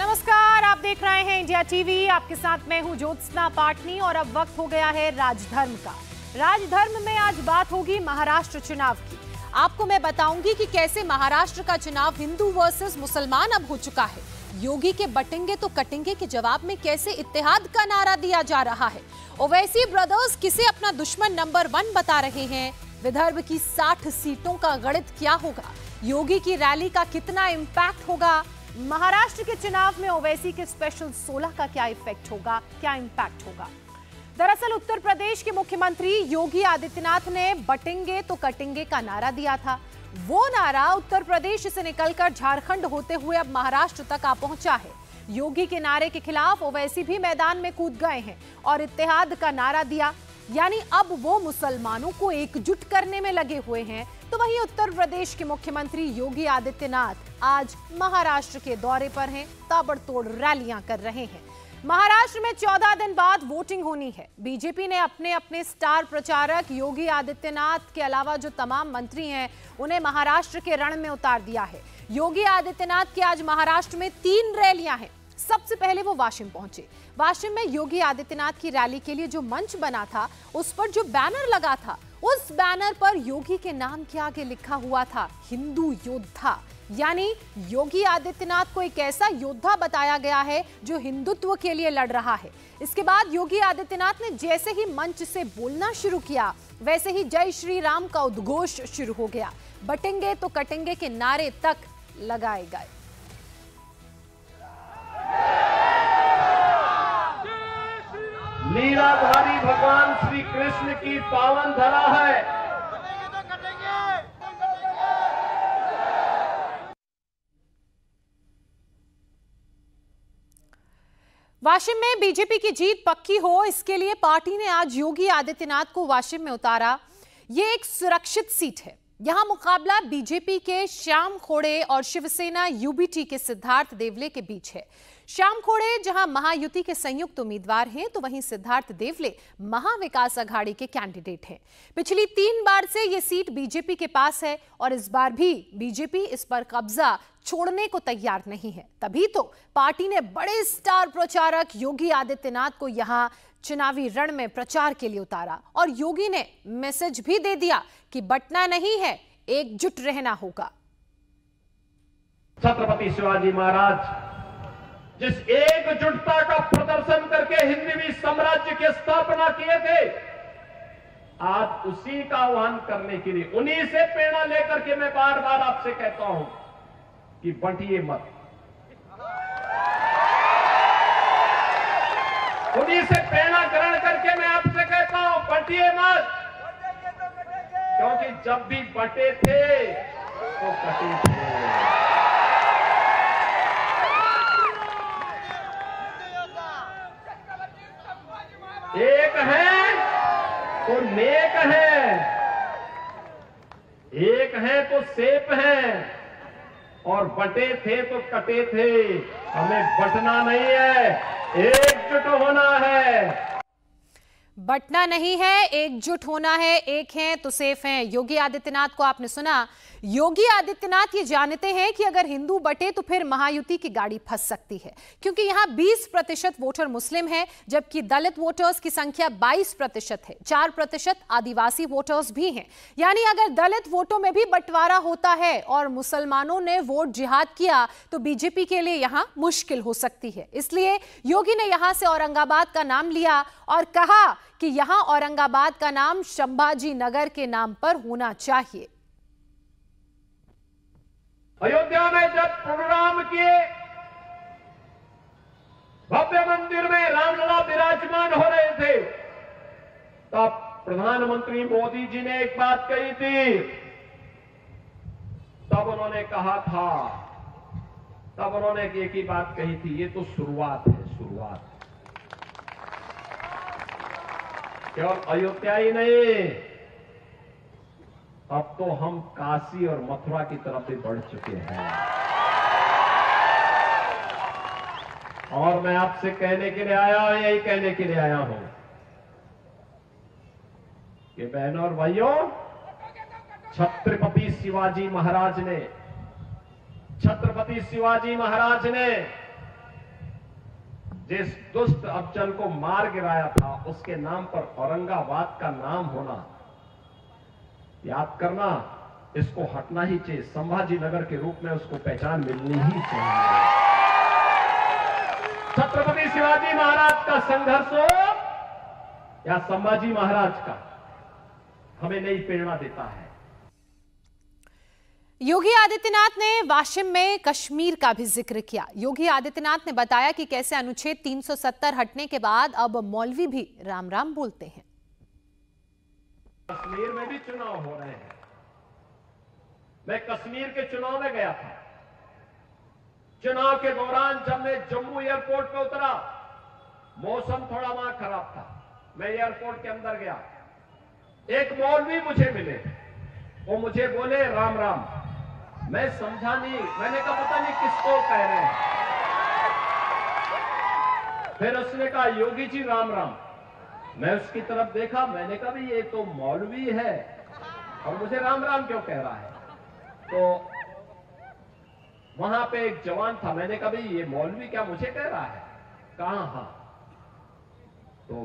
नमस्कार, आप देख रहे हैं इंडिया टीवी। आपके साथ मैं हूं ज्योत्सना पाटनी और अब वक्त हो गया है राजधर्म का। राजधर्म में आज बात होगी महाराष्ट्र चुनाव की। आपको मैं बताऊंगी कि कैसे महाराष्ट्र का चुनाव हिंदू वर्सेस मुसलमान अब हो चुका है। योगी के बटेंगे तो कटेंगे के जवाब में कैसे इत्तेहाद का नारा दिया जा रहा है। ओवैसी ब्रदर्स किसे अपना दुश्मन नंबर 1 बता रहे हैं। विदर्भ की 60 सीटों का गणित क्या होगा। योगी की रैली का कितना इम्पैक्ट होगा। महाराष्ट्र के चुनाव में ओवैसी के स्पेशल 16 का क्या इफेक्ट होगा, क्या इम्पैक्ट होगा। दरअसल उत्तर प्रदेश के मुख्यमंत्री योगी आदित्यनाथ ने बटेंगे तो कटेंगे का नारा दिया था। वो नारा उत्तर प्रदेश से निकलकर झारखंड होते हुए अब महाराष्ट्र तक आ पहुंचा है। योगी के नारे के खिलाफ ओवैसी भी मैदान में कूद गए हैं और इत्तेहाद का नारा दिया, यानी अब वो मुसलमानों को एकजुट करने में लगे हुए हैं। तो वहीं उत्तर प्रदेश के मुख्यमंत्री योगी आदित्यनाथ आज महाराष्ट्र के दौरे पर हैं, ताबड़तोड़ रैलियां कर रहे हैं। महाराष्ट्र में 14 दिन बाद वोटिंग होनी है। बीजेपी ने अपने अपने स्टार प्रचारक योगी आदित्यनाथ के अलावा जो तमाम मंत्री हैं उन्हें महाराष्ट्र के रण में उतार दिया है। योगी आदित्यनाथ की आज महाराष्ट्र में 3 रैलियां हैं। सबसे पहले वो वाशिम पहुंचे। वाशिम में योगी आदित्यनाथ की रैली के लिए जो मंच बना था उस पर जो बैनर लगा था, उस बैनर पर योगी के नाम के आगे लिखा हुआ था हिंदू योद्धा, यानी योगी आदित्यनाथ को एक ऐसा योद्धा बताया गया है जो हिंदुत्व के लिए लड़ रहा है। इसके बाद योगी आदित्यनाथ ने जैसे ही मंच से बोलना शुरू किया वैसे ही जय श्री राम का उद्घोष शुरू हो गया। बटेंगे तो कटेंगे के नारे तक लगाए गए। लीलाधारी भगवान श्री कृष्ण की पावन धरा है। वाशिम में बीजेपी की जीत पक्की हो, इसके लिए पार्टी ने आज योगी आदित्यनाथ को वाशिम में उतारा। ये एक सुरक्षित सीट है। यहां मुकाबला बीजेपी के श्याम खोड़े और शिवसेना यूबीटी के सिद्धार्थ देवले के बीच है। श्याम खोड़े जहां महायुति के संयुक्त उम्मीदवार हैं तो वहीं सिद्धार्थ देवले महाविकास अघाड़ी के कैंडिडेट हैं। पिछली 3 बार से ये सीट बीजेपी के पास है और इस बार भी बीजेपी इस पर कब्जा छोड़ने को तैयार नहीं है। तभी तो पार्टी ने बड़े स्टार प्रचारक योगी आदित्यनाथ को यहां चुनावी रण में प्रचार के लिए उतारा और योगी ने मैसेज भी दे दिया कि बटना नहीं है, एकजुट रहना होगा। छत्रपति शिवाजी महाराज जिस एकजुटता का प्रदर्शन करके हिंदवी साम्राज्य की स्थापना किए थे, आज उसी का आह्वान करने के लिए उन्हीं से प्रेरणा लेकर के मैं बार बार आपसे कहता हूं कि बंटिए मत। उन्हीं से प्रेरणा ग्रहण करके मैं आपसे कहता हूं बंटिए मत, क्योंकि जब भी बटे थे तो कटे थे। एक है तो नेक है, एक है तो सेफ है, और बटे थे तो कटे थे। हमें बटना नहीं है, एकजुट होना है। बटना नहीं है, एकजुट होना है। एक हैं तो सेफ हैं। योगी आदित्यनाथ को आपने सुना। योगी आदित्यनाथ ये जानते हैं कि अगर हिंदू बटे तो फिर महायुति की गाड़ी फंस सकती है, क्योंकि यहां 20% वोटर मुस्लिम हैं, जबकि दलित वोटर्स की संख्या 22% है। 4% आदिवासी वोटर्स भी हैं। यानी अगर दलित वोटों में भी बंटवारा होता है और मुसलमानों ने वोट जिहाद किया तो बीजेपी के लिए यहां मुश्किल हो सकती है। इसलिए योगी ने यहां से औरंगाबाद का नाम लिया और कहा कि यहां औरंगाबाद का नाम संभाजी नगर के नाम पर होना चाहिए। अयोध्या में जब प्रोग्राम किए, भव्य मंदिर में रामलला विराजमान हो रहे थे, तब प्रधानमंत्री मोदी जी ने एक बात कही थी। तब उन्होंने कहा था, तब उन्होंने एक ही बात कही थी, ये तो शुरुआत है, शुरुआत। केवल अयोध्या ही नहीं, अब तो हम काशी और मथुरा की तरफ भी बढ़ चुके हैं। और मैं आपसे कहने के लिए आया हूं, यही कहने के लिए आया हूं कि बहनों और भाइयों, छत्रपति शिवाजी महाराज ने जिस दुष्ट अफजल को मार गिराया था, उसके नाम पर औरंगाबाद का नाम होना, याद करना, इसको हटना ही चाहिए। संभाजी नगर के रूप में उसको पहचान मिलनी ही चाहिए। छत्रपति शिवाजी महाराज का संघर्ष हो या संभाजी महाराज का, हमें नई प्रेरणा देता है। योगी आदित्यनाथ ने वाशिम में कश्मीर का भी जिक्र किया। योगी आदित्यनाथ ने बताया कि कैसे अनुच्छेद 370 हटने के बाद अब मौलवी भी राम राम बोलते हैं। कश्मीर में भी चुनाव हो रहे हैं। मैं कश्मीर के चुनाव में गया था। चुनाव के दौरान जब मैं जम्मू एयरपोर्ट पे उतरा, मौसम थोड़ा वहां खराब था। मैं एयरपोर्ट के अंदर गया, एक मौलवी मुझे मिले, वो मुझे बोले राम राम। मैं समझा नहीं, मैंने कहा पता नहीं किसको कह रहे हैं। फिर उसने कहा योगी जी राम राम। मैं उसकी तरफ देखा, मैंने कहा भाई ये तो मौलवी है और मुझे राम राम क्यों कह रहा है। तो वहां पे एक जवान था, मैंने कहा भाई ये मौलवी क्या मुझे कह रहा है? कहा हाँ। तो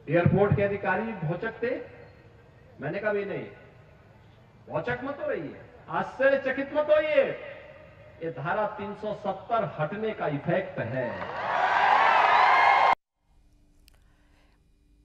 एयरपोर्ट के अधिकारी भौचक थे। मैंने कहा भाई नहीं, भौचक मत हो रही है, आश्चर्यचकित मत होइए, ये धारा 370 हटने का इफेक्ट है।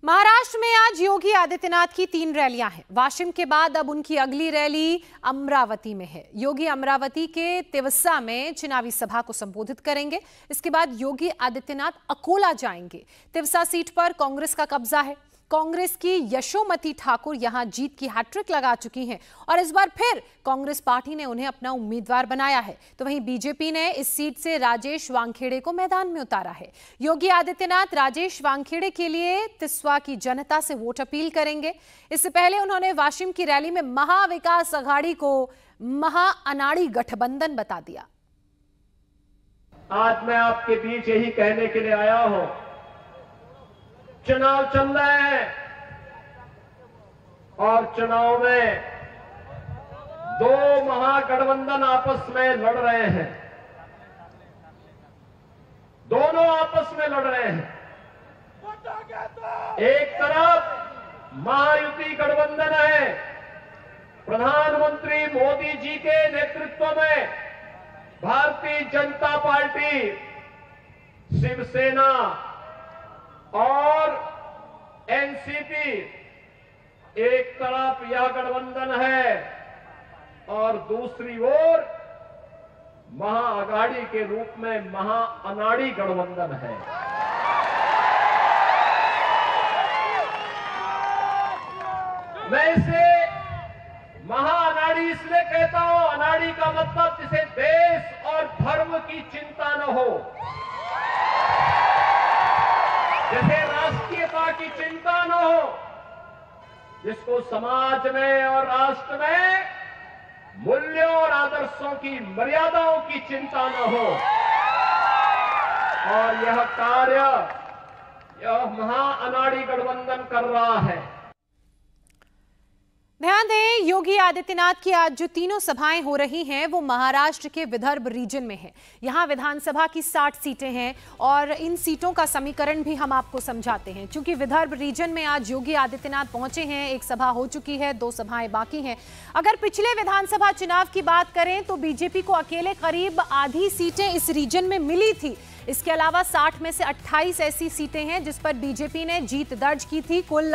महाराष्ट्र में आज योगी आदित्यनाथ की 3 रैलियां हैं। वाशिम के बाद अब उनकी अगली रैली अमरावती में है। योगी अमरावती के तिवसा में चुनावी सभा को संबोधित करेंगे। इसके बाद योगी आदित्यनाथ अकोला जाएंगे। तिवसा सीट पर कांग्रेस का कब्जा है। कांग्रेस की यशोमती ठाकुर यहां जीत की हैट्रिक लगा चुकी हैं और इस बार फिर कांग्रेस पार्टी ने उन्हें अपना उम्मीदवार बनाया है। तो वहीं बीजेपी ने इस सीट से राजेश वानखेड़े को मैदान में उतारा है। योगी आदित्यनाथ राजेश वानखेड़े के लिए तिस्वा की जनता से वोट अपील करेंगे। इससे पहले उन्होंने वाशिम की रैली में महाविकास अघाड़ी को महाअनाड़ी गठबंधन बता दिया। आज मैं आपके बीच यही कहने के लिए आया हूं, चुनाव चल रहे हैं और चुनाव में 2 महागठबंधन आपस में लड़ रहे हैं। दोनों आपस में लड़ रहे हैं। एक तरफ महायुति गठबंधन है, प्रधानमंत्री मोदी जी के नेतृत्व में भारतीय जनता पार्टी, शिवसेना और एनसीपी, एक तरफ यह गठबंधन है और दूसरी ओर महाअघाड़ी के रूप में महाअनाड़ी गठबंधन है। मैं इसे महाअनाड़ी इसलिए कहता हूं, अनाड़ी का मतलब जिसे देश और धर्म की चिंता न हो, जैसे राष्ट्रीयता की चिंता न हो, जिसको समाज में और राष्ट्र में मूल्यों और आदर्शों की मर्यादाओं की चिंता न हो। और यह कार्य यह महाअनाड़ी गठबंधन कर रहा है। ध्यान दें, योगी आदित्यनाथ की आज जो 3 सभाएं हो रही हैं वो महाराष्ट्र के विदर्भ रीजन में है। यहां विधानसभा की 60 सीटें हैं और इन सीटों का समीकरण भी हम आपको समझाते हैं। क्योंकि विदर्भ रीजन में आज योगी आदित्यनाथ पहुंचे हैं, 1 सभा हो चुकी है, 2 सभाएं बाकी हैं। अगर पिछले विधानसभा चुनाव की बात करें तो बीजेपी को अकेले करीब आधी सीटें इस रीजन में मिली थी। इसके अलावा 60 में से 28 ऐसी सीटें हैं जिस पर बीजेपी ने जीत दर्ज की थी। कुल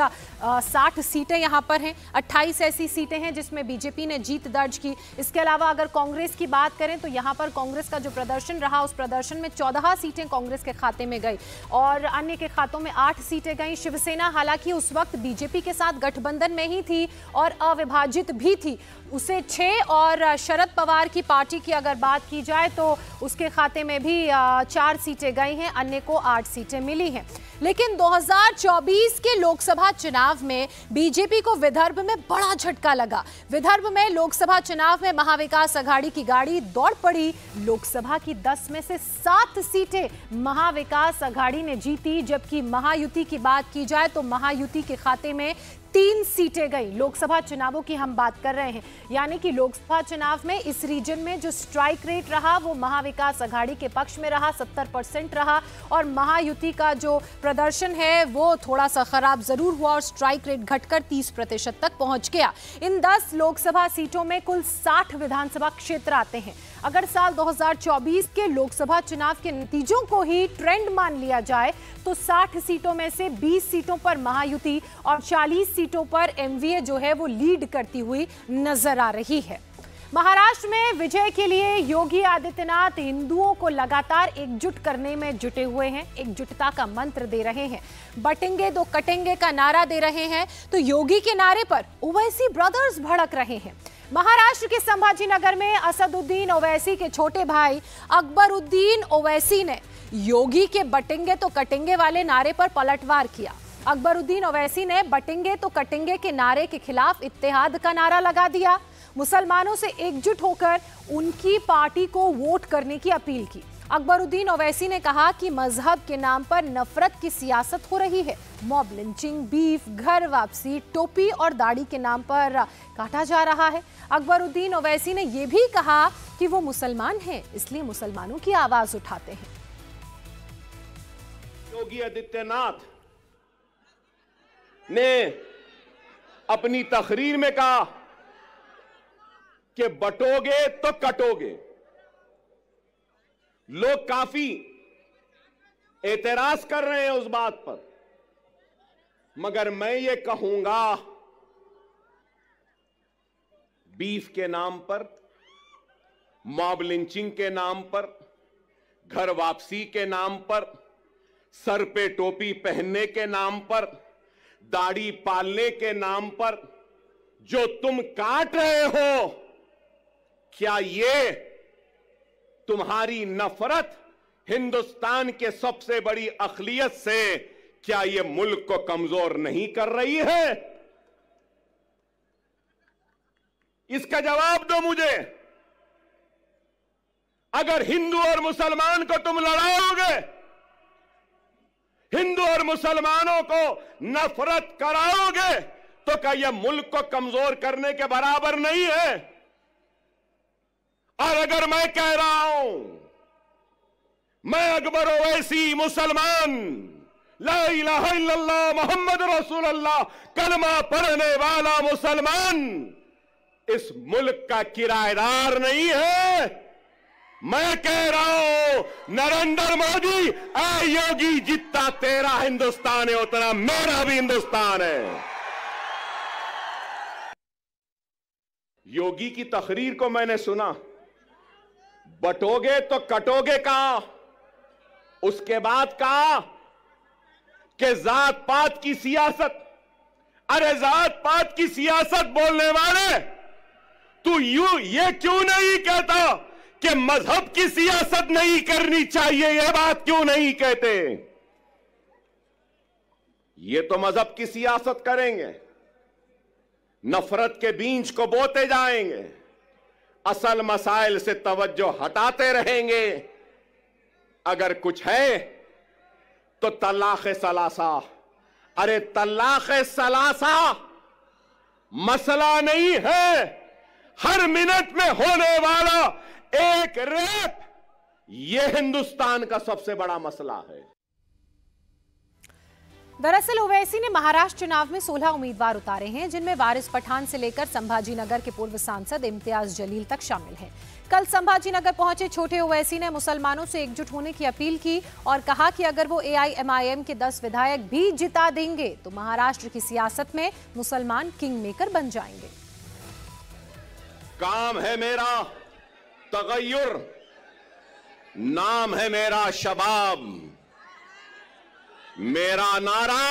60 सीटें यहां पर हैं, 28 ऐसी सीटें हैं जिसमें बीजेपी ने जीत दर्ज की। इसके अलावा अगर कांग्रेस की बात करें तो यहां पर कांग्रेस का जो प्रदर्शन रहा, उस प्रदर्शन में 14 सीटें कांग्रेस के खाते में गई और अन्य के खातों में 8 सीटें गई। शिवसेना हालांकि उस वक्त बीजेपी के साथ गठबंधन में ही थी और अविभाजित भी थी, उसे 6 और शरद पवार की पार्टी की अगर बात की जाए तो उसके खाते में भी 4 सीटें गई हैं, अन्य को 8 सीटें मिली हैं। लेकिन 2024 के लोकसभा चुनाव में बीजेपी को विदर्भ में बड़ा झटका लगा। विदर्भ में लोकसभा चुनाव में महाविकास अघाड़ी की गाड़ी दौड़ पड़ी। लोकसभा की 10 में से 7 सीटें महाविकास अघाड़ी ने जीती, जबकि महायुति की बात की जाए तो महायुति के खाते में 3 सीटें गई। लोकसभा चुनावों की हम बात कर रहे हैं, यानी कि लोकसभा चुनाव में इस रीजन में जो स्ट्राइक रेट रहा वो महाविकास अघाड़ी के पक्ष में रहा, 70% रहा, और महायुति का जो प्रदर्शन है वो थोड़ा सा खराब जरूर हुआ और स्ट्राइक रेट घटकर 30% तक पहुंच गया। इन 10 लोकसभा सीटों में कुल 60 विधानसभा क्षेत्र आते हैं। अगर साल 2024 के लोकसभा चुनाव के नतीजों को ही ट्रेंड मान लिया जाए तो 60 सीटों में से 20 सीटों पर महायुति और 40 सीटों पर एमवीए जो है वो लीड करती हुई नजर आ रही है। महाराष्ट्र में विजय के लिए योगी आदित्यनाथ हिंदुओं को लगातार एकजुट करने में जुटे हुए हैं, एकजुटता का मंत्र दे रहे हैं, बटेंगे तो कटेंगे का नारा दे रहे हैं। तो योगी के नारे पर ओवैसी ब्रदर्स भड़क रहे हैं। महाराष्ट्र के संभाजीनगर में असदुद्दीन ओवैसी के छोटे भाई अकबरुद्दीन ओवैसी ने योगी के बटेंगे तो कटेंगे वाले नारे पर पलटवार किया। अकबरुद्दीन ओवैसी ने बटेंगे तो कटेंगे के नारे के खिलाफ इत्तेहाद का नारा लगा दिया। मुसलमानों से एकजुट होकर उनकी पार्टी को वोट करने की अपील की। अकबरुद्दीन ओवैसी ने कहा कि मजहब के नाम पर नफरत की सियासत हो रही है। मॉब लिंचिंग, बीफ, घर वापसी, टोपी और दाढ़ी के नाम पर काटा जा रहा है। अकबरुद्दीन ओवैसी ने यह भी कहा कि वो मुसलमान हैं, इसलिए मुसलमानों की आवाज उठाते हैं। योगी आदित्यनाथ ने अपनी तकरीर में कहा कि बटोगे तो कटोगे। लोग काफी एतराज कर रहे हैं उस बात पर, मगर मैं ये कहूंगा, बीफ के नाम पर, मॉब लिंचिंग के नाम पर, घर वापसी के नाम पर, सर पे टोपी पहनने के नाम पर, दाढ़ी पालने के नाम पर जो तुम काट रहे हो, क्या ये तुम्हारी नफरत हिंदुस्तान के सबसे बड़ी अक़लियत से, क्या ये मुल्क को कमजोर नहीं कर रही है? इसका जवाब दो मुझे। अगर हिंदू और मुसलमान को तुम लड़ाओगे, हिंदू और मुसलमानों को नफरत कराओगे, तो क्या यह मुल्क को कमजोर करने के बराबर नहीं है? और अगर मैं कह रहा हूं, मैं अकबर ओवैसी मुसलमान, ला इलाहा इल्लल्लाह मोहम्मद रसूलुल्लाह कलमा पढ़ने वाला मुसलमान, इस मुल्क का किराएदार नहीं है। मैं कह रहा हूं, नरेंद्र मोदी, ऐ योगी, जितना तेरा हिंदुस्तान है उतना मेरा भी हिंदुस्तान है। योगी की तकरीर को मैंने सुना, बटोगे तो कटोगे कहा, उसके बाद कहा कि जात पात की सियासत। अरे जात पात की सियासत बोलने वाले, तू ये क्यों नहीं कहता कि मजहब की सियासत नहीं करनी चाहिए? यह बात क्यों नहीं कहते? ये तो मजहब की सियासत करेंगे, नफरत के बीज को बोते जाएंगे, असल मसाइल से तवज्जो हटाते रहेंगे। अगर कुछ है तो तलाक सलासा। अरे तलाक सलासा मसला नहीं है, हर मिनट में होने वाला एक रेप, यह हिंदुस्तान का सबसे बड़ा मसला है। दरअसल ओवैसी ने महाराष्ट्र चुनाव में 16 उम्मीदवार उतारे हैं, जिनमें वारिस पठान से लेकर संभाजीनगर के पूर्व सांसद इम्तियाज जलील तक शामिल हैं। कल संभाजीनगर पहुंचे छोटे ओवैसी ने मुसलमानों से एकजुट होने की अपील की और कहा कि अगर वो एआईएमआईएम के 10 विधायक भी जिता देंगे तो महाराष्ट्र की सियासत में मुसलमान किंग मेकर बन जाएंगे। काम है मेरा तगय्युर, नाम है मेरा शबाब, मेरा नारा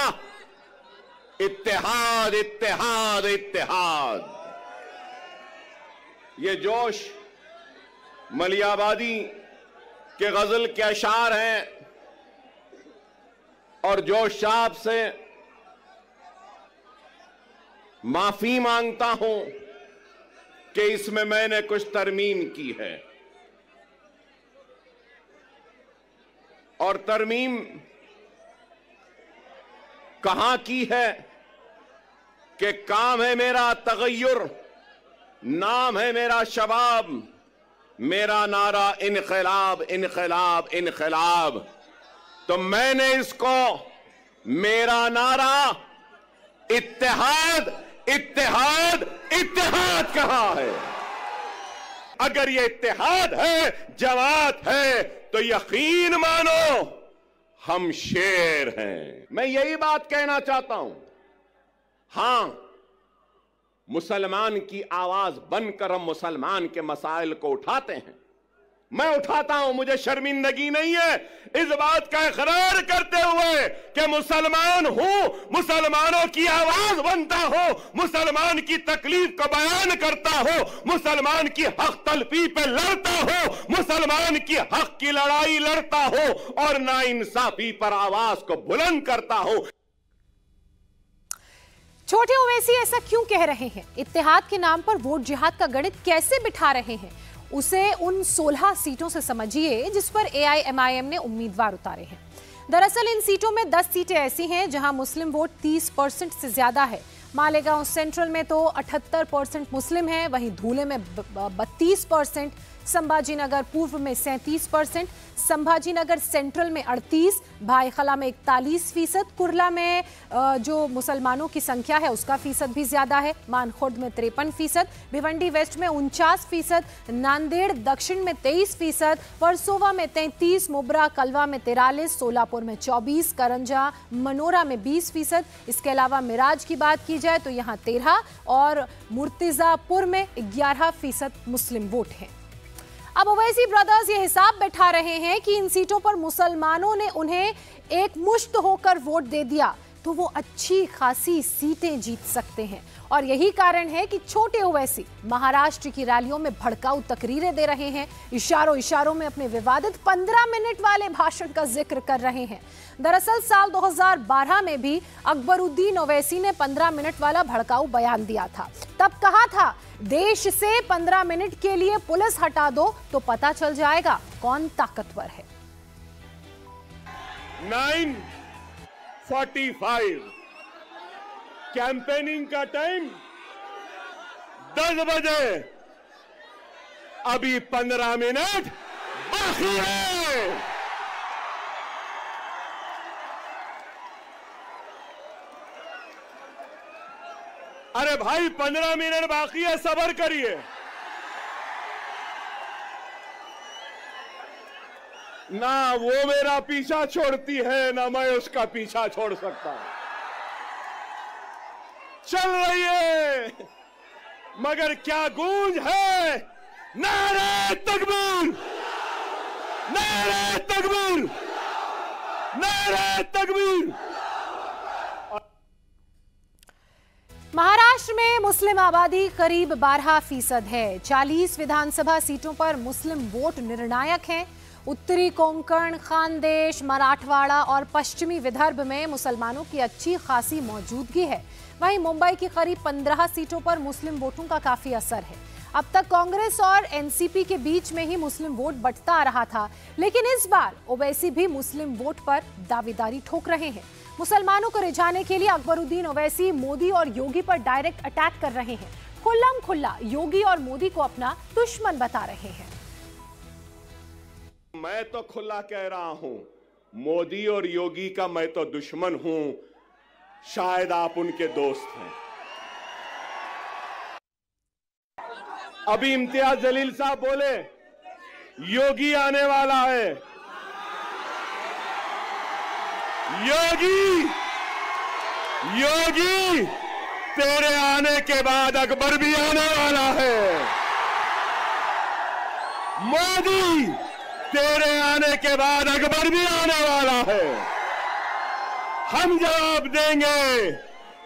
इत्तेहाद इत्तेहाद इत्तेहाद। ये जोश मलियाबादी के गजल के अशार हैं और जोश साहब से माफी मांगता हूं कि इसमें मैंने कुछ तरमीम की है। और तरमीम कहां की है, कि काम है मेरा तगय्युर, नाम है मेरा शबाब, मेरा नारा इनकलाब इनकलाब इनकलाब। तो मैंने इसको मेरा नारा इत्तेहाद इत्तेहाद इत्तेहाद कहा है। अगर ये इत्तेहाद है, जमात है, तो यकीन मानो हम शेर हैं। मैं यही बात कहना चाहता हूं। हां, मुसलमान की आवाज बनकर हम मुसलमान के मसाइल को उठाते हैं। मैं उठाता हूं, मुझे शर्मिंदगी नहीं है इस बात का इकरार करते हुए कि मुसलमान हूं, मुसलमानों की आवाज बनता हो, मुसलमान की तकलीफ को बयान करता हो, मुसलमान की हक तलफी पे लड़ता हो, मुसलमान की हक की लड़ाई लड़ता हो और नाइंसाफी पर आवाज को बुलंद करता हो। छोटे ओवैसी ऐसा क्यों कह रहे हैं? इत्तेहाद के नाम पर वोट जिहाद का गणित कैसे बिठा रहे हैं? उसे उन 16 सीटों से समझिए जिस पर AIMIM ने उम्मीदवार उतारे हैं। दरअसल इन सीटों में 10 सीटें ऐसी हैं जहां मुस्लिम वोट 30% से ज्यादा है। मालेगांव सेंट्रल में तो 78% मुस्लिम हैं, वहीं धूले में 32%, संभाजीनगर पूर्व में 37%, संभाजीनगर सेंट्रल में 38%, भाईखला में 41%, कुर्ला में जो मुसलमानों की संख्या है उसका फीसद भी ज्यादा है, मानखुर्द में 53%, भिवंडी वेस्ट में 49%, नांदेड़ दक्षिण में 23%, वर्सोवा में 33%, मुब्रा कलवा में 43%, सोलापुर में 24%, करंजा मनोरा में 20%। इसके अलावा मिराज की बात की जाए तो यहाँ 13% और मुर्तिजापुर में 11% मुस्लिम वोट हैं। अब ओवैसी ब्रदर्स ये हिसाब बैठा रहे हैं कि इन सीटों पर मुसलमानों ने उन्हें एक मुश्त होकर वोट दे दिया तो वो अच्छी खासी सीटें जीत सकते हैं। और यही कारण है कि छोटे ओवैसी महाराष्ट्र की रैलियों में भड़काऊ तकरीरें दे रहे हैं, इशारों इशारों में अपने विवादित 15 मिनट वाले भाषण का जिक्र कर रहे हैं। दरअसल साल 2012 में भी अकबरुद्दीन ओवैसी ने 15 मिनट वाला भड़काऊ बयान दिया था। तब कहा था, देश से 15 मिनट के लिए पुलिस हटा दो तो पता चल जाएगा कौन ताकतवर है। 9:45 कैंपेनिंग का टाइम 10 बजे, अभी 15 मिनट बाकी है। अरे भाई 15 मिनट बाकी है, सब्र करिए। ना वो मेरा पीछा छोड़ती है, ना मैं उसका पीछा छोड़ सकता हूं। चल रही है, मगर क्या गूंज है, नारे तकबीर, नारे तकबीर, नारे तकबीर। महाराष्ट्र में मुस्लिम आबादी करीब 12% है। 40 विधानसभा सीटों पर मुस्लिम वोट निर्णायक हैं। उत्तरी कोंकण, खानदेश, मराठवाड़ा और पश्चिमी विदर्भ में मुसलमानों की अच्छी खासी मौजूदगी है। वहीं मुंबई की करीब 15 सीटों पर मुस्लिम वोटों का काफी असर है। अब तक कांग्रेस और एनसीपी के बीच में ही मुस्लिम वोट बंटता आ रहा था, लेकिन इस बार ओवैसी भी मुस्लिम वोट पर दावेदारी ठोक रहे हैं। मुसलमानों को रिझाने के लिए अकबरुद्दीन ओवैसी मोदी और योगी पर डायरेक्ट अटैक कर रहे हैं। खुल्लम खुल्ला योगी और मोदी को अपना दुश्मन बता रहे हैं। मैं तो खुला कह रहा हूं, मोदी और योगी का मैं तो दुश्मन हूं, शायद आप उनके दोस्त हैं। अभी इम्तियाज जलील साहब बोले योगी आने वाला है। योगी, योगी तेरे आने के बाद अकबर भी आने वाला है। मोदी तेरे आने के बाद अकबर भी आने वाला है। हम जवाब देंगे,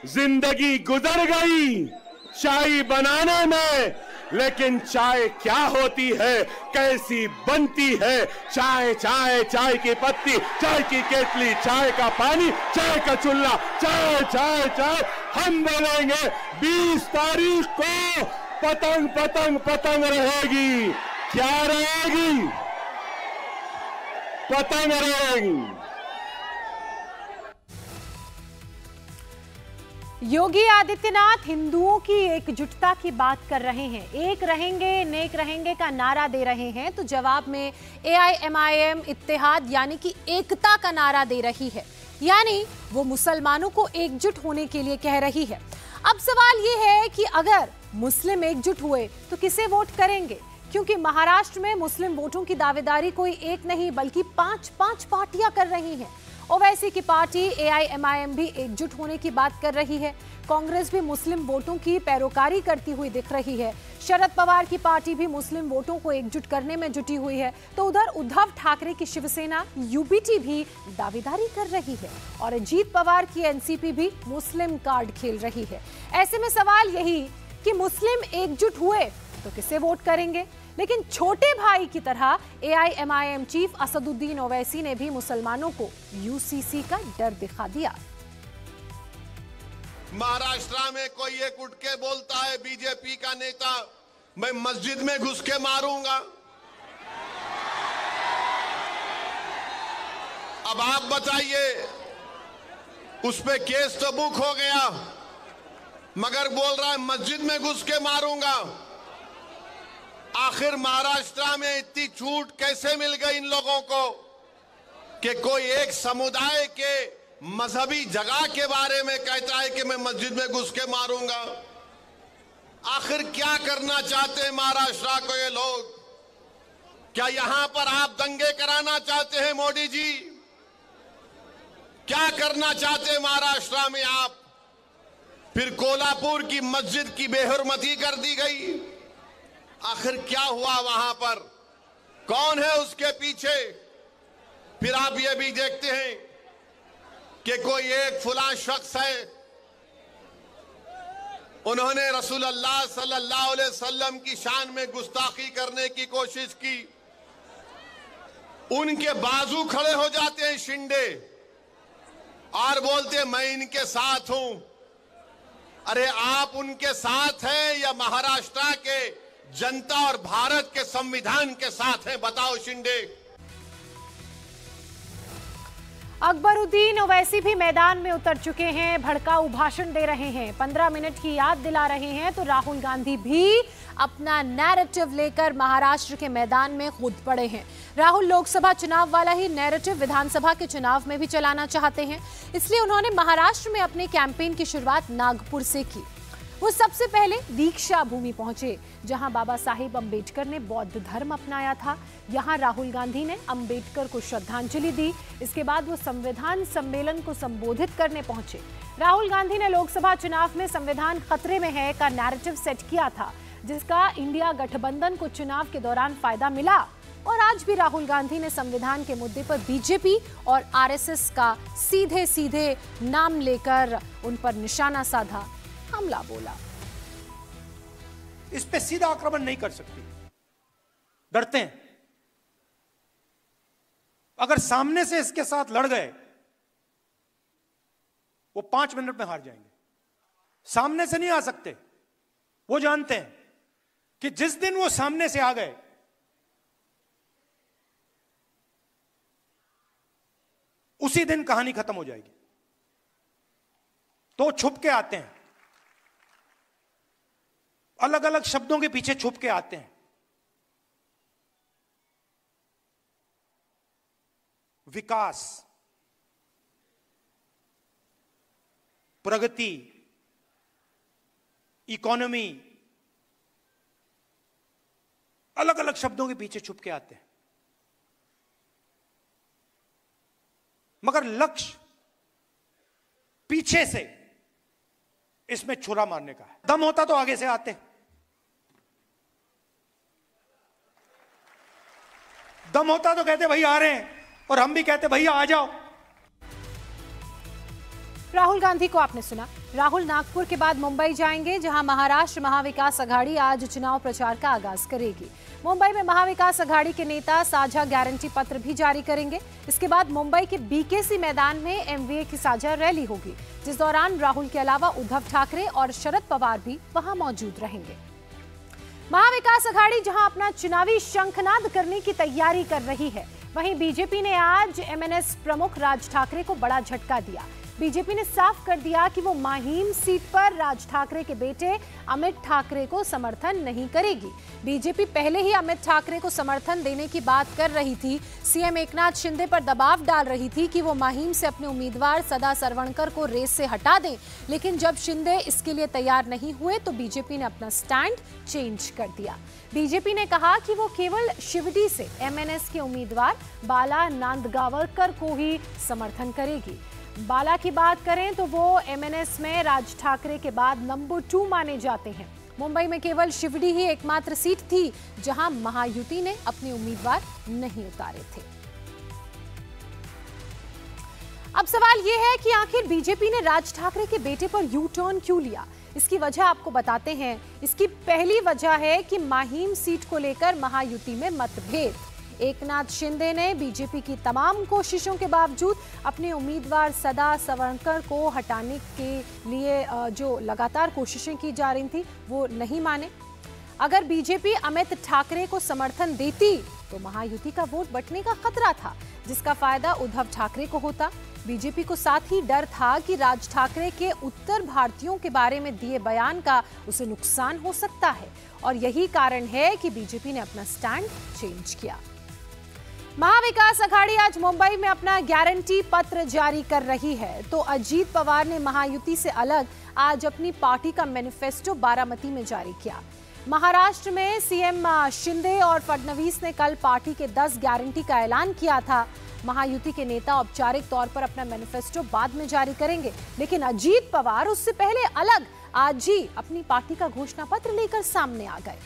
जिंदगी गुजर गई चाय बनाने में, लेकिन चाय क्या होती है, कैसी बनती है। चाय चाय चाय की पत्ती, चाय की केतली, चाय का पानी, चाय का चूल्हा, चाय चाय चाय। हम बोलेंगे 20 तारीख को पतंग पतंग पतंग रहेगी। क्या रहेगी? पतंग रहेगी। योगी आदित्यनाथ हिंदुओं की एकजुटता की बात कर रहे हैं। एक रहेंगे नेक रहेंगे का नारा दे रहे हैं, तो जवाब में AIMIM इत्तेहाद यानी कि एकता का नारा दे रही है, यानी वो मुसलमानों को एकजुट होने के लिए कह रही है। अब सवाल ये है कि अगर मुस्लिम एकजुट हुए तो किसे वोट करेंगे, क्योंकि महाराष्ट्र में मुस्लिम वोटों की दावेदारी कोई एक नहीं बल्कि 5 पार्टियां कर रही हैं। ओवैसी की पार्टी AIMIM भी एकजुट होने की बात कर रही है। कांग्रेस भी मुस्लिम वोटों की पैरोकारी करती हुई दिख रही है। शरद पवार की पार्टी भी मुस्लिम वोटों को एकजुट करने में जुटी हुई है। तो उधर उद्धव ठाकरे की शिवसेना UBT भी दावेदारी कर रही है और अजीत पवार की NCP भी मुस्लिम कार्ड खेल रही है। ऐसे में सवाल यही कि मुस्लिम एकजुट हुए तो किसे वोट करेंगे, लेकिन छोटे भाई की तरह AIMIM चीफ असदुद्दीन ओवैसी ने भी मुसलमानों को UCC का डर दिखा दिया। महाराष्ट्र में कोई एक उठ के बोलता है, बीजेपी का नेता, मैं मस्जिद में घुस के मारूंगा। अब आप बताइए, उस पे केस तो बुक हो गया, मगर बोल रहा है मस्जिद में घुस के मारूंगा। आखिर महाराष्ट्र में इतनी छूट कैसे मिल गई इन लोगों को कि कोई एक समुदाय के मजहबी जगह के बारे में कहता है कि मैं मस्जिद में घुस के मारूंगा। आखिर क्या करना चाहते हैं महाराष्ट्र को ये लोग? क्या यहां पर आप दंगे कराना चाहते हैं मोदी जी? क्या करना चाहते हैं महाराष्ट्र में आप? फिर कोल्हापुर की मस्जिद की बेहुरमती कर दी गई। आखिर क्या हुआ वहां पर? कौन है उसके पीछे? फिर आप ये भी देखते हैं कि कोई एक फुला शख्स है, उन्होंने रसूलुल्लाह सल्लल्लाहु अलैहि वसल्लम की शान में गुस्ताखी करने की कोशिश की। उनके बाजू खड़े हो जाते हैं शिंदे और बोलते हैं मैं इनके साथ हूं। अरे आप उनके साथ हैं या महाराष्ट्र के जनता और भारत के संविधान के साथ हैं? बताओ शिंदे। अकबरुद्दीन ओवैसी भी मैदान में उतर चुके हैं, भड़काऊ भाषण दे रहे हैं, 15 मिनट की याद दिला रहे हैं। तो राहुल गांधी भी अपना नैरेटिव लेकर महाराष्ट्र के मैदान में कूद पड़े हैं। राहुल लोकसभा चुनाव वाला ही नैरेटिव विधानसभा के चुनाव में भी चलाना चाहते हैं, इसलिए उन्होंने महाराष्ट्र में अपने कैंपेन की शुरुआत नागपुर से की। वो सबसे पहले दीक्षा भूमि पहुंचे, जहां बाबा साहिब अंबेडकर ने बौद्ध धर्म अपनाया था। यहां राहुल गांधी ने अंबेडकर को श्रद्धांजलि दी। इसके बाद वो संविधान सम्मेलन को संबोधित करने पहुंचे। राहुल गांधी ने लोकसभा चुनाव में संविधान खतरे में है का नैरेटिव सेट किया था, जिसका इंडिया गठबंधन को चुनाव के दौरान फायदा मिला। और आज भी राहुल गांधी ने संविधान के मुद्दे पर बीजेपी और RSS का सीधे सीधे नाम लेकर उन पर निशाना साधा, हमला बोला। इस पे सीधा आक्रमण नहीं कर सकती, डरते हैं। अगर सामने से इसके साथ लड़ गए, वो 5 मिनट में हार जाएंगे। सामने से नहीं आ सकते। वो जानते हैं कि जिस दिन वो सामने से आ गए, उसी दिन कहानी खत्म हो जाएगी। तो छुप के आते हैं, अलग अलग शब्दों के पीछे छुप के आते हैं। विकास, प्रगति, इकोनॉमी, अलग अलग शब्दों के पीछे छुप के आते हैं, मगर लक्ष्य पीछे से इसमें छुरा मारने का है। दम होता तो आगे से आते, दम होता तो कहते भाई आ रहे हैं, और हम भी कहते भैया आ जाओ। राहुल गांधी को आपने सुना। राहुल नागपुर के बाद मुंबई जाएंगे, जहां महाराष्ट्र महाविकास अघाड़ी आज चुनाव प्रचार का आगाज करेगी। मुंबई में महाविकास अघाड़ी के नेता साझा गारंटी पत्र भी जारी करेंगे। इसके बाद मुंबई के BKC मैदान में MVA की साझा रैली होगी, जिस दौरान राहुल के अलावा उद्धव ठाकरे और शरद पवार भी वहां मौजूद रहेंगे। महाविकास अघाड़ी जहां अपना चुनावी शंखनाद करने की तैयारी कर रही है, वहीं बीजेपी ने आज MNS प्रमुख राज ठाकरे को बड़ा झटका दिया। बीजेपी ने साफ कर दिया कि वो माहीम सीट पर राज ठाकरे के बेटे अमित ठाकरे को समर्थन नहीं करेगी। बीजेपी पहले ही अमित ठाकरे को समर्थन देने की बात कर रही थी। सीएम एकनाथ शिंदे पर दबाव डाल रही थी कि वो माहीम से अपने उम्मीदवार सदा सरवणकर को रेस से हटा दें, लेकिन जब शिंदे इसके लिए तैयार नहीं हुए तो बीजेपी ने अपना स्टैंड चेंज कर दिया। बीजेपी ने कहा कि वो केवल शिवडी से एमएनएस के उम्मीदवार बाला नांदगावकर को ही समर्थन करेगी। बाला की बात करें तो वो एमएनएस में राज ठाकरे के बाद नंबर 2 माने जाते हैं। मुंबई में केवल शिवडी ही एकमात्र सीट थी जहां महायुति ने अपने उम्मीदवार नहीं उतारे थे। अब सवाल यह है कि आखिर बीजेपी ने राज ठाकरे के बेटे पर यू टर्न क्यों लिया। इसकी वजह आपको बताते हैं। इसकी पहली वजह है कि माहीम सीट को लेकर महायुति में मतभेद। एकनाथ शिंदे ने बीजेपी की तमाम कोशिशों के बावजूद अपने उम्मीदवार सदा सरवणकर को हटाने के लिए जो लगातार कोशिशें की जा रही थी वो नहीं माने। अगर बीजेपी अमित ठाकरे को समर्थन देती तो महायुति का वोट बंटने का खतरा था, जिसका फायदा उद्धव ठाकरे को होता। बीजेपी को साथ ही डर था कि राज ठाकरे के उत्तर भारतीयों के बारे में दिए बयान का उसे नुकसान हो सकता है, और यही कारण है कि बीजेपी ने अपना स्टैंड चेंज किया। महाविकास अघाड़ी आज मुंबई में अपना गारंटी पत्र जारी कर रही है, तो अजीत पवार ने महायुति से अलग आज अपनी पार्टी का मैनिफेस्टो बारामती में जारी किया। महाराष्ट्र में सीएम शिंदे और फडणवीस ने कल पार्टी के 10 गारंटी का ऐलान किया था। महायुति के नेता औपचारिक तौर पर अपना मैनिफेस्टो बाद में जारी करेंगे, लेकिन अजीत पवार उससे पहले अलग आज ही अपनी पार्टी का घोषणा पत्र लेकर सामने आ गए।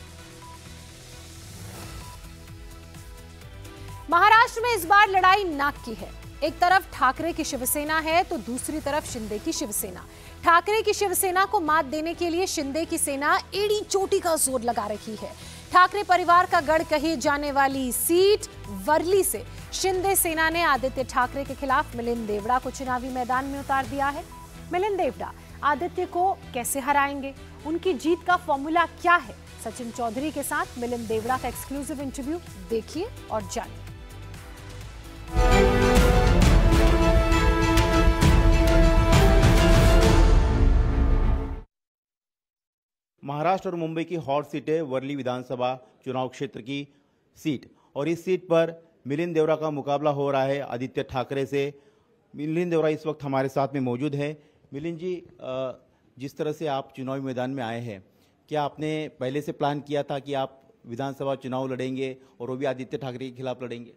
महाराष्ट्र में इस बार लड़ाई नाक की है। एक तरफ ठाकरे की शिवसेना है तो दूसरी तरफ शिंदे की शिवसेना। ठाकरे की शिवसेना को मात देने के लिए शिंदे की सेना एड़ी चोटी का जोर लगा रही है। ठाकरे परिवार का गढ़ कही जाने वाली सीट वर्ली से शिंदे सेना ने आदित्य ठाकरे के खिलाफ मिलिंद देवड़ा को चुनावी मैदान में उतार दिया है। मिलिंद देवड़ा आदित्य को कैसे हराएंगे, उनकी जीत का फॉर्मूला क्या है? सचिन चौधरी के साथ मिलिंद देवड़ा का एक्सक्लूसिव इंटरव्यू देखिए और जानिए। महाराष्ट्र और मुंबई की हॉट सीट है वर्ली विधानसभा चुनाव क्षेत्र की सीट, और इस सीट पर मिलिंद देवड़ा का मुकाबला हो रहा है आदित्य ठाकरे से। मिलिंद देवड़ा इस वक्त हमारे साथ में मौजूद है। मिलिंद जी, जिस तरह से आप चुनावी मैदान में आए हैं, क्या आपने पहले से प्लान किया था कि आप विधानसभा चुनाव लड़ेंगे और वो भी आदित्य ठाकरे के खिलाफ लड़ेंगे?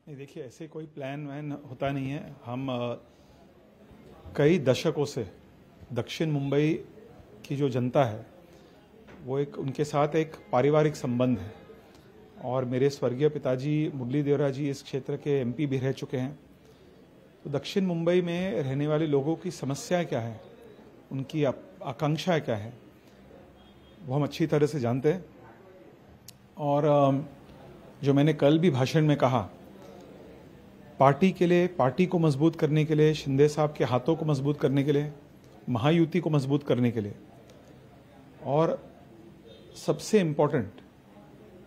नहीं, देखिए, ऐसे कोई प्लान वैन होता नहीं है। हम कई दशकों से दक्षिण मुंबई की जो जनता है वो उनके साथ एक पारिवारिक संबंध है, और मेरे स्वर्गीय पिताजी मुरली देवरा जी इस क्षेत्र के एमपी भी रह चुके हैं। तो दक्षिण मुंबई में रहने वाले लोगों की समस्याएं क्या है, उनकी आकांक्षाएं क्या है, वो हम अच्छी तरह से जानते हैं। और जो मैंने कल भी भाषण में कहा, पार्टी के लिए, पार्टी को मजबूत करने के लिए, शिंदे साहब के हाथों को मजबूत करने के लिए, महायुति को मजबूत करने के लिए, और सबसे इम्पोर्टेंट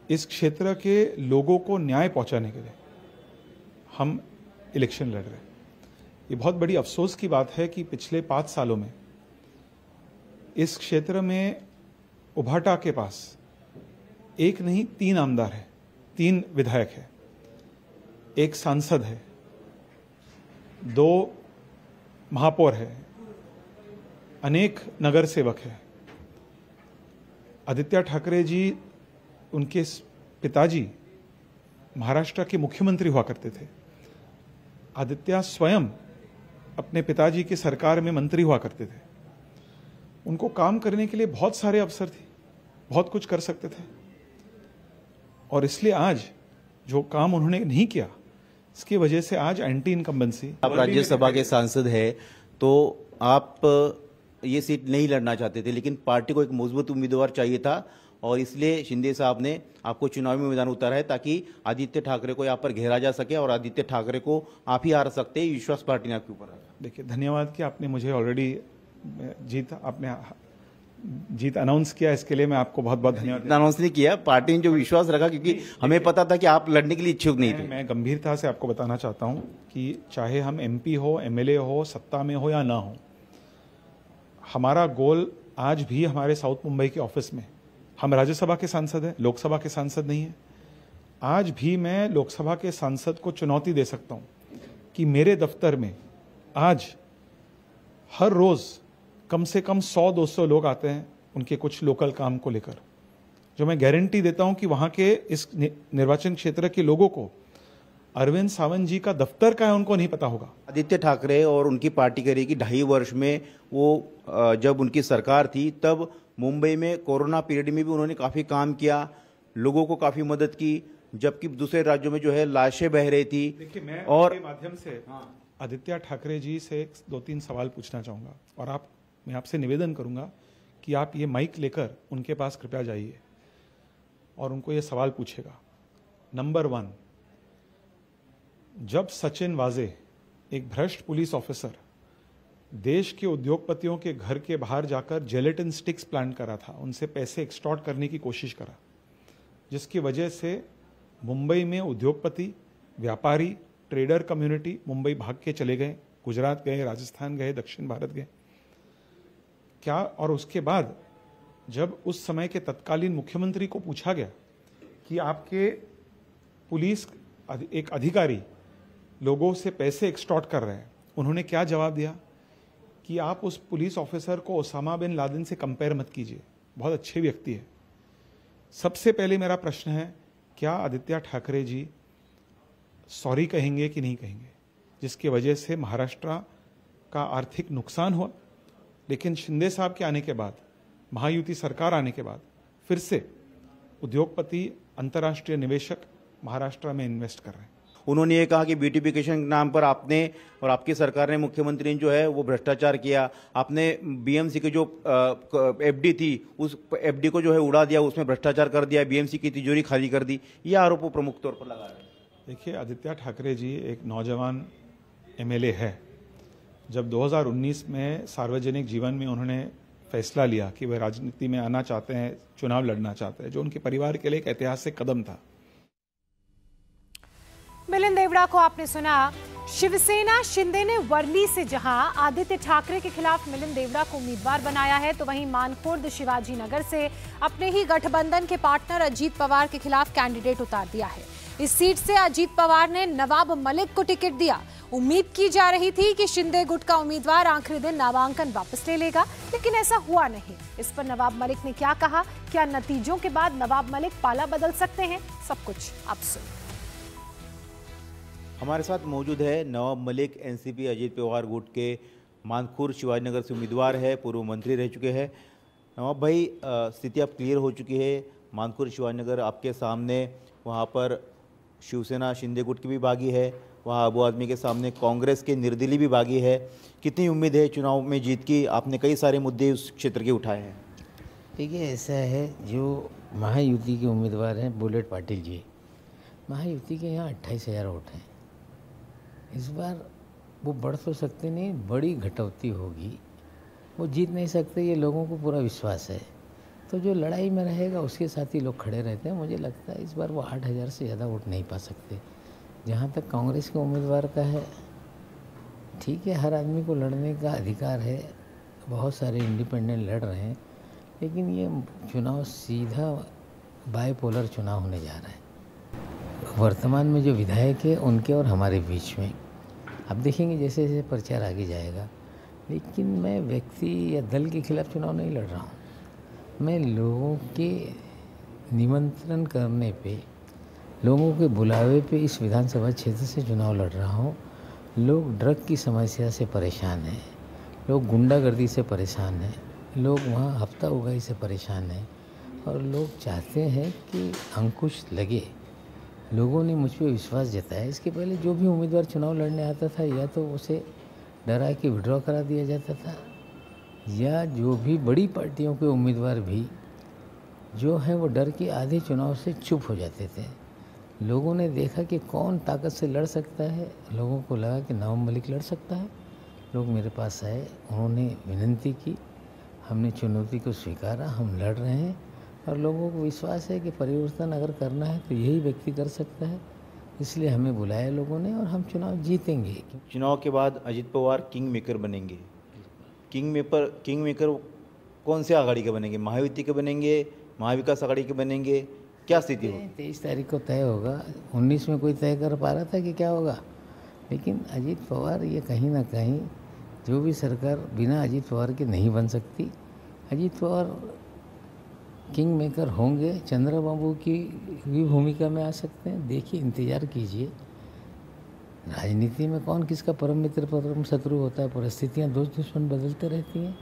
इस क्षेत्र के लोगों को न्याय पहुंचाने के लिए हम इलेक्शन लड़ रहे हैं। ये बहुत बड़ी अफसोस की बात है कि पिछले 5 सालों में इस क्षेत्र में उभाटा के पास एक नहीं 3 आमदार है, 3 विधायक है, 1 सांसद है, 2 महापौर है, अनेक नगर सेवक है। आदित्य ठाकरे जी, उनके पिताजी महाराष्ट्र के मुख्यमंत्री हुआ करते थे। आदित्य स्वयं अपने पिताजी की सरकार में मंत्री हुआ करते थे। उनको काम करने के लिए बहुत सारे अवसर थे, बहुत कुछ कर सकते थे, और इसलिए आज जो काम उन्होंने नहीं किया, इसकी वजह से आज एंटी इनकम्बेंसी। आप राज्यसभा के सांसद हैं, तो आप ये सीट नहीं लड़ना चाहते थे, लेकिन पार्टी को एक मजबूत उम्मीदवार चाहिए था, और इसलिए शिंदे साहब ने आपको चुनावी मैदान उतारा है ताकि आदित्य ठाकरे को यहाँ पर घेरा जा सके और आदित्य ठाकरे को आप ही हार सकते हैं। विश्वास पार्टी ने आपके ऊपर। देखिए, धन्यवाद कि आपने मुझे ऑलरेडी जीत आपने जीत अनाउंस किया, इसके लिए मैं आपको बहुत बहुत धन्यवाद। अनाउंस नहीं किया, पार्टी ने जो विश्वास रखा, क्योंकि हमें पता था कि आप लड़ने के लिए इच्छुक नहीं थे। मैं गंभीरता से आपको बताना चाहता हूं कि चाहे हम MP हो, MLA हो, सत्ता में हो या ना हो, हमारा गोल आज भी हमारे साउथ मुंबई के ऑफिस में, हम राज्यसभा के सांसद हैं, लोकसभा के सांसद नहीं हैं। आज भी मैं लोकसभा के सांसद को चुनौती दे सकता हूं कि मेरे दफ्तर में आज हर रोज कम से कम 100-200 लोग आते हैं उनके कुछ लोकल काम को लेकर, जो मैं गारंटी देता हूं कि वहां के इस निर्वाचन क्षेत्र के लोगों को अरविंद सावंत जी का दफ्तर का है उनको नहीं पता होगा। आदित्य ठाकरे और उनकी पार्टी कह रही कि 2.5 वर्ष में वो जब उनकी सरकार थी तब मुंबई में कोरोना पीरियड में भी उन्होंने काफी काम किया, लोगों को काफी मदद की, जबकि दूसरे राज्यों में जो है लाशें बह रही थी। देखिए, मैं और आपके माध्यम से आदित्य ठाकरे जी से 2-3 सवाल पूछना चाहूंगा और मैं आपसे निवेदन करूंगा कि आप ये माइक लेकर उनके पास कृपया जाइए और उनको ये सवाल पूछेगा। नंबर 1, जब सचिन वाजे, एक भ्रष्ट पुलिस ऑफिसर, देश के उद्योगपतियों के घर के बाहर जाकर जेलेटिन स्टिक्स प्लांट करा था, उनसे पैसे एक्सटॉर्ट करने की कोशिश करा, जिसकी वजह से मुंबई में उद्योगपति, व्यापारी, ट्रेडर कम्युनिटी मुंबई भाग के चले गए, गुजरात गए, राजस्थान गए, दक्षिण भारत गए क्या। और उसके बाद जब उस समय के तत्कालीन मुख्यमंत्री को पूछा गया कि आपके पुलिस एक अधिकारी लोगों से पैसे एक्सटॉर्ट कर रहे हैं, उन्होंने क्या जवाब दिया कि आप उस पुलिस ऑफिसर को ओसामा बिन लादेन से कंपेयर मत कीजिए, बहुत अच्छे व्यक्ति है। सबसे पहले मेरा प्रश्न है, क्या आदित्य ठाकरे जी सॉरी कहेंगे कि नहीं कहेंगे, जिसकी वजह से महाराष्ट्र का आर्थिक नुकसान हुआ, लेकिन शिंदे साहब के आने के बाद, महायुति सरकार आने के बाद फिर से उद्योगपति, अंतर्राष्ट्रीय निवेशक महाराष्ट्र में इन्वेस्ट कर रहे हैं। उन्होंने ये कहा कि ब्यूटिफिकेशन के नाम पर आपने और आपकी सरकार ने, मुख्यमंत्री ने जो है वो भ्रष्टाचार किया, आपने BMC की जो FD थी उस FD को जो है उड़ा दिया, उसमें भ्रष्टाचार कर दिया, BMC की तिजोरी खाली कर दी, ये आरोप वो प्रमुख तौर पर लगा रहे हैं। देखिए, आदित्य ठाकरे जी एक नौजवान MLA है। जब 2019 में सार्वजनिक जीवन में उन्होंने फैसला लिया कि वे राजनीति में आना चाहते हैं, चुनाव लड़ना चाहते हैं, जो उनके परिवार के लिए एक ऐतिहासिक कदम था। मिलिंद देवड़ा को आपने सुना। शिवसेना शिंदे ने वर्ली से जहां आदित्य ठाकरे के खिलाफ मिलिंद देवड़ा को उम्मीदवार बनाया है, तो वहीं मानखुर्द शिवाजी नगर से अपने ही गठबंधन के पार्टनर अजीत पवार के खिलाफ कैंडिडेट उतार दिया है। इस सीट से अजीत पवार ने नवाब मलिक को टिकट दिया। उम्मीद की जा रही थी कि शिंदे गुट का उम्मीदवार आखिरी दिन नामांकन वापस ले लेगा, लेकिन ऐसा हुआ नहीं। इस पर नवाब मलिक ने क्या कहा, क्या नतीजों के बाद नवाब मलिक पाला बदल सकते हैं, सब कुछ अब सुनिए। हमारे साथ मौजूद है नवाब मलिक, NCP अजीत पवार गुट के मानखुर्द शिवाजीनगर से उम्मीदवार है, पूर्व मंत्री रह चुके हैं। नवाब भाई, स्थिति अब क्लियर हो चुकी है, मानखुर्द शिवाजीनगर आपके सामने, वहाँ पर शिवसेना शिंदे गुट की भी बागी है, वहाँ आबू आदमी के सामने कांग्रेस के निर्दलीय भी बागी है। कितनी उम्मीद है चुनाव में जीत की? आपने कई सारे मुद्दे उस क्षेत्र के उठाए हैं। देखिए, ऐसा है, जो महायुति के उम्मीदवार हैं बुलेट पाटिल जी, महायुति के यहाँ 28,000 वोट हैं। इस बार वो बढ़ तो सकते नहीं, बड़ी घटौती होगी, वो जीत नहीं सकते, ये लोगों को पूरा विश्वास है। तो जो लड़ाई में रहेगा उसके साथ ही लोग खड़े रहते हैं। मुझे लगता है इस बार वो 8,000 से ज़्यादा वोट नहीं पा सकते। जहाँ तक कांग्रेस के उम्मीदवार का है, ठीक है, हर आदमी को लड़ने का अधिकार है, बहुत सारे इंडिपेंडेंट लड़ रहे हैं, लेकिन ये चुनाव सीधा बाइपोलर चुनाव होने जा रहा है। वर्तमान में जो विधायक है उनके और हमारे बीच में अब देखेंगे जैसे जैसे प्रचार आगे जाएगा। लेकिन मैं व्यक्ति या दल के खिलाफ चुनाव नहीं लड़ रहा हूँ, मैं लोगों के निमंत्रण करने पे, लोगों के बुलावे पे इस विधानसभा क्षेत्र से चुनाव लड़ रहा हूँ। लोग ड्रग की समस्या से परेशान हैं, लोग गुंडागर्दी से परेशान हैं, लोग वहाँ हफ्ता उगाही से परेशान हैं, और लोग चाहते हैं कि अंकुश लगे। लोगों ने मुझ पर विश्वास जताया। इसके पहले जो भी उम्मीदवार चुनाव लड़ने आता था, या तो उसे डरा के विड्रॉ करा दिया जाता था, या जो भी बड़ी पार्टियों के उम्मीदवार भी जो हैं वो डर के आधे चुनाव से चुप हो जाते थे। लोगों ने देखा कि कौन ताकत से लड़ सकता है, लोगों को लगा कि नवाब मलिक लड़ सकता है। लोग मेरे पास आए, उन्होंने विनती की, हमने चुनौती को स्वीकारा, हम लड़ रहे हैं और लोगों को विश्वास है कि परिवर्तन अगर करना है तो यही व्यक्ति कर सकता है, इसलिए हमें बुलाया लोगों ने और हम चुनाव जीतेंगे। चुनाव के बाद अजित पवार किंग मेकर बनेंगे। किंग मेकर कौन से आघाड़ी के बनेंगे? महायुति के बनेंगे, महाविकास आघाड़ी के बनेंगे? क्या स्थिति होगी? 23 तारीख को तय होगा। 19 में कोई तय कर पा रहा था कि क्या होगा, लेकिन अजित पवार ये कहीं ना कहीं जो भी सरकार बिना अजित पवार के नहीं बन सकती। अजित पवार किंग मेकर होंगे, चंद्रबाबू की भी भूमिका में आ सकते हैं। देखिए, इंतज़ार कीजिए। राजनीति में कौन किसका परम मित्र परम शत्रु होता है, परिस्थितियाँ दोस्त दुश्मन बदलते रहती हैं।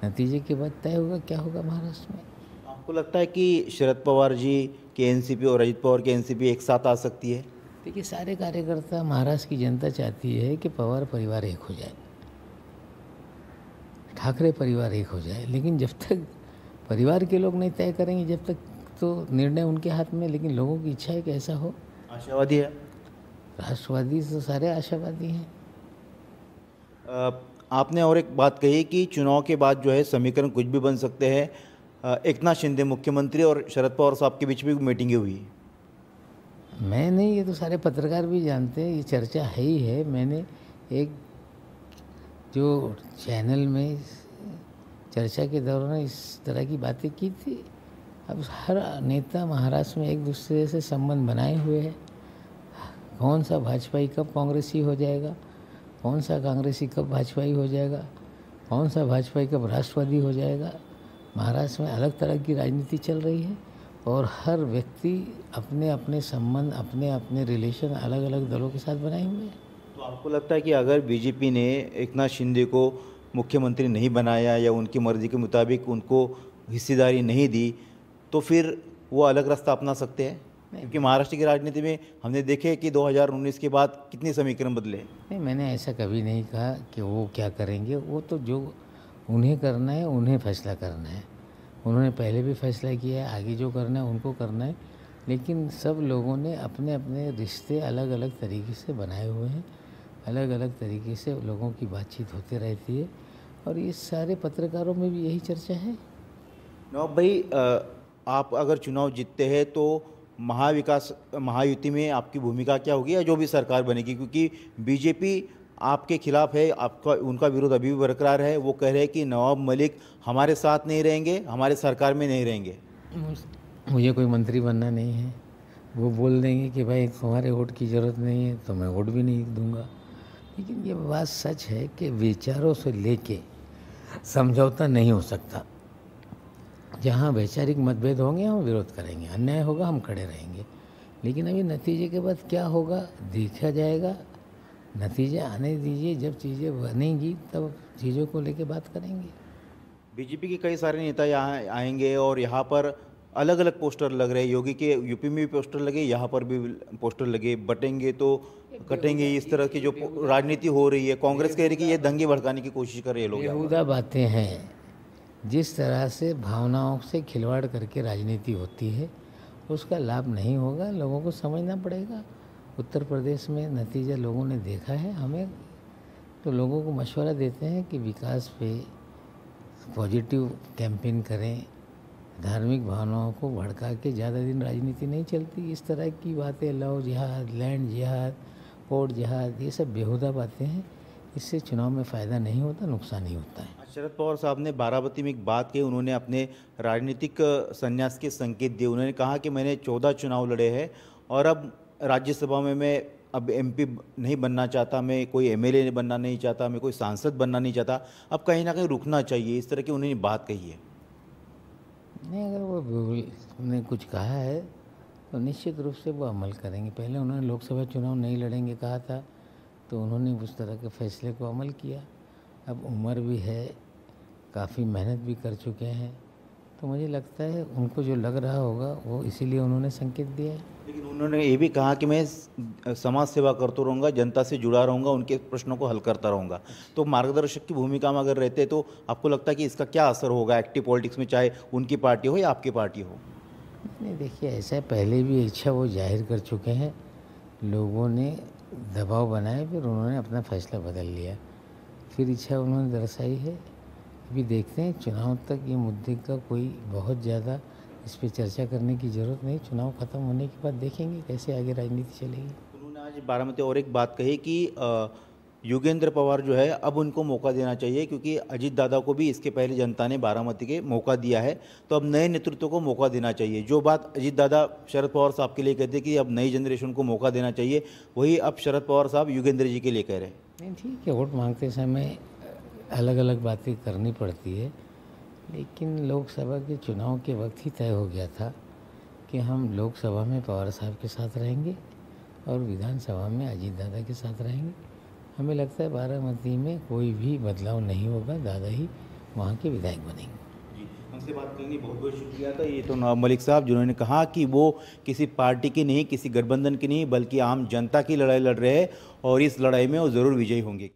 नतीजे के बाद तय होगा क्या होगा महाराष्ट्र में। आपको लगता है कि शरद पवार जी के एनसीपी और अजित पवार के एनसीपी एक साथ आ सकती है? देखिए, सारे कार्यकर्ता, महाराष्ट्र की जनता चाहती है कि पवार परिवार एक हो जाए, ठाकरे परिवार एक हो जाए, लेकिन जब तक परिवार के लोग नहीं तय करेंगे, जब तक तो निर्णय उनके हाथ में। लेकिन लोगों की इच्छा है कि ऐसा हो। आशावादी है? राष्ट्रवादी तो सारे आशावादी हैं। आपने और एक बात कही कि चुनाव के बाद जो है समीकरण कुछ भी बन सकते हैं। एकनाथ शिंदे मुख्यमंत्री और शरद पवार साहब के बीच भी मीटिंगें हुई। मैं नहीं, ये तो सारे पत्रकार भी जानते हैं, ये चर्चा है ही है। मैंने एक जो चैनल में चर्चा के दौरान इस तरह की बातें की थी। अब हर नेता महाराष्ट्र में एक दूसरे से संबंध बनाए हुए है। कौन सा भाजपाई कब कांग्रेसी हो जाएगा, कौन सा कांग्रेसी कब भाजपाई हो जाएगा, कौन सा भाजपाई कब राष्ट्रवादी हो जाएगा। महाराष्ट्र में अलग तरह की राजनीति चल रही है और हर व्यक्ति अपने अपने संबंध, अपने अपने रिलेशन अलग अलग दलों के साथ बनाए हुए हैं। तो आपको लगता है कि अगर बीजेपी ने एकनाथ शिंदे को मुख्यमंत्री नहीं बनाया या उनकी मर्जी के मुताबिक उनको हिस्सेदारी नहीं दी, तो फिर वो अलग रास्ता अपना सकते हैं? क्योंकि महाराष्ट्र की राजनीति में हमने देखे कि 2019 के बाद कितने समीकरण बदले। नहीं, मैंने ऐसा कभी नहीं कहा कि वो क्या करेंगे। वो तो जो उन्हें करना है उन्हें फैसला करना है। उन्होंने पहले भी फैसला किया है, आगे जो करना है उनको करना है। लेकिन सब लोगों ने अपने अपने रिश्ते अलग अलग तरीके से बनाए हुए हैं, अलग अलग तरीके से लोगों की बातचीत होती रहती है और ये सारे पत्रकारों में भी यही चर्चा है। नवाब भाई, आप अगर चुनाव जीतते हैं तो महायुति में आपकी भूमिका क्या होगी या जो भी सरकार बनेगी? क्योंकि बीजेपी आपके खिलाफ है, आपका उनका विरोध अभी भी बरकरार है। वो कह रहे हैं कि नवाब मलिक हमारे साथ नहीं रहेंगे, हमारे सरकार में नहीं रहेंगे। मुझे कोई मंत्री बनना नहीं है। वो बोल देंगे कि भाई तुम्हारे वोट की ज़रूरत नहीं है तो मैं वोट भी नहीं दूंगा। लेकिन ये बात सच है कि विचारों से लेके समझौता नहीं हो सकता। जहाँ वैचारिक मतभेद होंगे हम विरोध करेंगे, अन्याय होगा हम खड़े रहेंगे। लेकिन अभी नतीजे के बाद क्या होगा देखा जाएगा। नतीजे आने दीजिए, जब चीज़ें बनेंगी तब चीज़ों को लेके बात करेंगे। बीजेपी के कई सारे नेता यहाँ आएंगे और यहाँ पर अलग अलग पोस्टर लग रहे हैं। योगी के यूपी में भी पोस्टर लगे, यहाँ पर भी पोस्टर लगे। बटेंगे तो कटेंगे, इस तरह की जो राजनीति हो रही है। कांग्रेस कह रही है कि ये दंगे भड़काने की कोशिश कर रहे हैं लोग। बेहुदा बातें हैं। जिस तरह से भावनाओं से खिलवाड़ करके राजनीति होती है उसका लाभ नहीं होगा, लोगों को समझना पड़ेगा। उत्तर प्रदेश में नतीजा लोगों ने देखा है। हमें तो लोगों को मशवरा देते हैं कि विकास पे पॉजिटिव कैंपेन करें, धार्मिक भावनाओं को भड़का के ज़्यादा दिन राजनीति नहीं चलती। इस तरह की बातें, लव जिहाद, लैंड जिहाद, कोर्ट जिहाद, ये सब बेहुदा बातें हैं। इससे चुनाव में फ़ायदा नहीं होता, नुकसान ही होता है। शरद पवार साहब ने बाराबती में एक बात कही। उन्होंने अपने राजनीतिक संन्यास के संकेत दिए। उन्होंने कहा कि मैंने 14 चुनाव लड़े हैं और अब राज्यसभा में मैं अब एमपी नहीं बनना चाहता, मैं कोई एमएलए बनना नहीं चाहता, मैं कोई सांसद बनना नहीं चाहता, अब कहीं ना कहीं रुकना चाहिए। इस तरह की उन्होंने बात कही है। नहीं, अगर वो उन्होंने कुछ कहा है तो निश्चित रूप से वो अमल करेंगे। पहले उन्होंने लोकसभा चुनाव नहीं लड़ेंगे कहा था तो उन्होंने उस तरह के फैसले को अमल किया। अब उम्र भी है, काफ़ी मेहनत भी कर चुके हैं, तो मुझे लगता है उनको जो लग रहा होगा वो इसीलिए उन्होंने संकेत दिया है। लेकिन उन्होंने ये भी कहा कि मैं समाज सेवा करता रहूँगा, जनता से जुड़ा रहूँगा, उनके प्रश्नों को हल करता रहूँगा। तो मार्गदर्शक की भूमिका में अगर रहते तो आपको लगता है कि इसका क्या असर होगा एक्टिव पॉलिटिक्स में, चाहे उनकी पार्टी हो या आपकी पार्टी हो? नहीं, देखिए, ऐसा पहले भी इच्छा वो जाहिर कर चुके हैं। लोगों ने दबाव बनाए, फिर उन्होंने अपना फैसला बदल लिया। फिर इच्छा उन्होंने दर्शाई है अभी देखते हैं, चुनाव तक ये मुद्दे का कोई बहुत ज़्यादा इस पर चर्चा करने की ज़रूरत नहीं। चुनाव ख़त्म होने के बाद देखेंगे कैसे आगे राजनीति चलेगी। उन्होंने आज बारामती और एक बात कही कि योगेंद्र पवार जो है अब उनको मौका देना चाहिए, क्योंकि अजीत दादा को भी इसके पहले जनता ने बारामती के मौका दिया है, तो अब नए नेतृत्व को मौका देना चाहिए। जो बात अजीत दादा शरद पवार साहब के लिए कहते कि अब नई जनरेशन को मौका देना चाहिए, वही अब शरद पवार साहब योगेंद्र जी के लिए कह रहे हैं। नहीं, ठीक है, वोट मांगते समय अलग अलग बातें करनी पड़ती है, लेकिन लोकसभा के चुनाव के वक्त ही तय हो गया था कि हम लोकसभा में पवार साहब के साथ रहेंगे और विधानसभा में अजीत दादा के साथ रहेंगे। हमें लगता है बारामती में कोई भी बदलाव नहीं होगा, दादा ही वहाँ के विधायक बनेंगे। हमसे बात करने बहुत बहुत शुक्रिया था। ये तो नवाब मलिक साहब जिन्होंने कहा कि वो किसी पार्टी की नहीं, किसी गठबंधन की नहीं, बल्कि आम जनता की लड़ाई लड़ रहे हैं और इस लड़ाई में वो ज़रूर विजयी होंगे।